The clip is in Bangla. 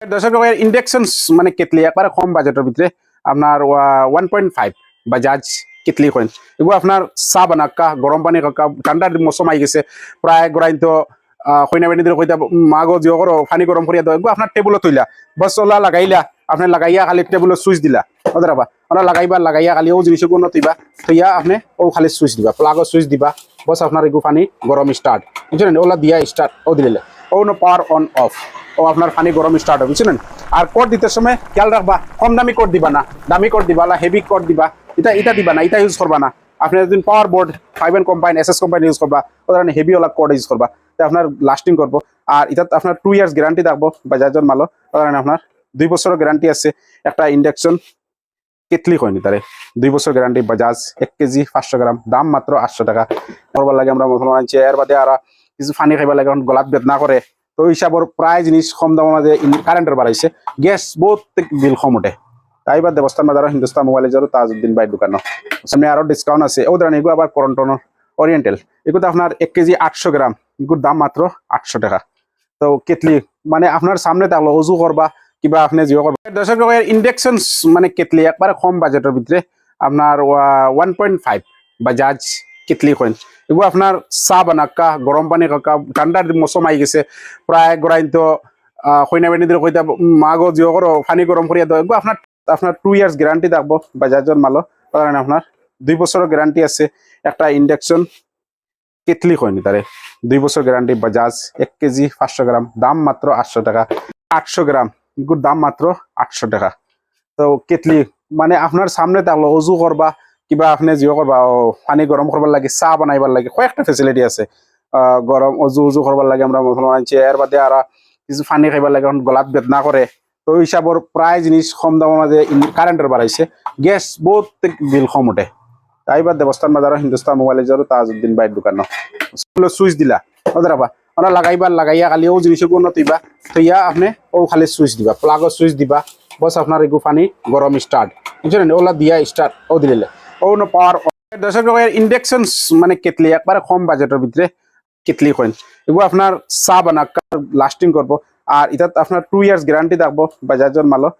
দর্শক ইন্ডাকশন মানে কেটলি একবারে কম বাজেটের ভিতরে আপনার 1.5 বাজাজ কেটলি কইন এগুলো আপনার চা বানাক্কা গরম পানি কাকা ঠান্ডার মৌসুম আই গেছে প্রায় গড়াইন তো কইনা বেনি দিলে কইতা মাগো জিও করো পানি গরম করিয়া দাও এগুলো আপনার টেবুলে তুইলা বস ওলা লাগাইলা আপনি লাগাইয়া খালি টেবুলে সুইচ দিলা ওদেরাবা ওরা লাগাইয়া খালি ও জিনিস গুণ তুইবা তুইয়া আপনি ও খালি সুইচ দিবা প্লাগো সুইচ দিবা বস আপনার এগুলো পানি গরম স্টার্ট বুঝলেন ওলা দিয়া স্টার্ট ও দিলে ও নো পাওয়ার অন অফ ও আপনার পানি গরম স্টার্ট হবে বুঝলেন আর কোড দিতে সময় খেয়াল রাখবা কম দামি কোড দিবা না দামি কোড দিবা না হেভি কোড দিবা এটা দিবা না এটা ইউজ করবা না আপনি যদি পাওয়ার board 5N company SS company use করবা ওদের হেভি ওলা কোড ইউজ করবা তো আপনার লাস্টিং করবো আর এটা আপনার 2 ইয়ার্স গ্যারান্টি থাকবো বাজাজের মালও ওদের আপনার 2 বছরের গ্যারান্টি আছে একটা ইন্ডাকশন কেটলি হয়নি তারে 2 বছর গ্যারান্টি বাজাজ 1 কেজি 500 গ্রাম দাম মাত্র 800 টাকা করবার লাগে আমরা মতন আনছি এর বাদে আর কিছু পানি খাইবার লাগে গলাত বেদনা করে তো হিসাবর প্রায় জিনিস কম দামের মাঝে কারেন্টের বাড়াইছে গ্যাস বহুত বিল কম উঠে তাই বা দেবস্থান বাজার হিন্দুস্তান মোবাইল যারো তাজউদ্দিন ভাই দোকান সামনে আরো ডিসকাউন্ট আছে ওদের এগুলো আবার করন্টন ওরিয়েন্টাল এগুলো আপনার 1 কেজি 800 গ্রাম এগুলোর দাম মাত্র 800 টাকা তো কেটলি মানে আপনার সামনে থাকলো উজু করবা কিবা আপনি জিও করবা দর্শক ইন্ডাকশন মানে কেটলি একবারে কম বাজেটের ভিতরে আপনার 1.5 বাজাজ কেটলি কইন এগুলো আপনার চা বানাক্কা গরম পানি কাকা ঠান্ডার মৌসুম আই গেছে প্রায় গড়াইন তো কইনা বেনি দিলে কইতা মাগো জিও করো পানি গরম করিয়া দাও এগুলো আপনার 2 ইয়ার্স গ্যারান্টি থাকবো বাজাজের মালও কারণ আপনার 2 বছরের গ্যারান্টি আছে একটা ইন্ডাকশন কেটলি হয়নি তারে 2 বছর গ্যারান্টি বাজাজ 1 কেজি 500 গ্রাম দাম মাত্র 800 টাকা 800 গ্রাম এগুলোর দাম মাত্র 800 টাকা তো কেটলি মানে আপনার সামনে থাকলো উজু করবা কিবা আপনি জিও করবা পানি গরম করবার লাগে চা বানাইবার লাগে কয়েকটা ফেসিলিটি আছে গরম উজু করবার লাগে আমরা মতলব আনছি এর বাদে আর কিছু পানি খাইবার লাগে গলাত বেদনা করে তো হিসাবর প্রায় জিনিস কম দামের মাঝে কারেন্টের বাড়াইছে গ্যাস বহুত বিল কম উঠে তাই বা দেবস্থান বাজার হিন্দুস্তান মোবাইল যারো তাজউদ্দিন ভাই দোকান সুইচ দিলা ওদেরাবা ওরা লাগাইয়া খালি ও জিনিস গুণ তুইবা তুইয়া আপনি ও খালি সুইচ দিবা প্লাগো সুইচ দিবা বস আপনার এগুলো পানি গরম স্টার্ট বুঝলেন ওলা দিয়া স্টার্ট ও দিলে ও নো পাওয়ার দর্শক ইন্ডাকশন মানে কেটলি একবারে কম বাজেটের ভিতরে কেটলি কইন এগুলো আপনার চা বানাক্কা লাস্টিং করবো আর এটা আপনার 2 ইয়ার্স গ্যারান্টি থাকবো বাজাজের মালও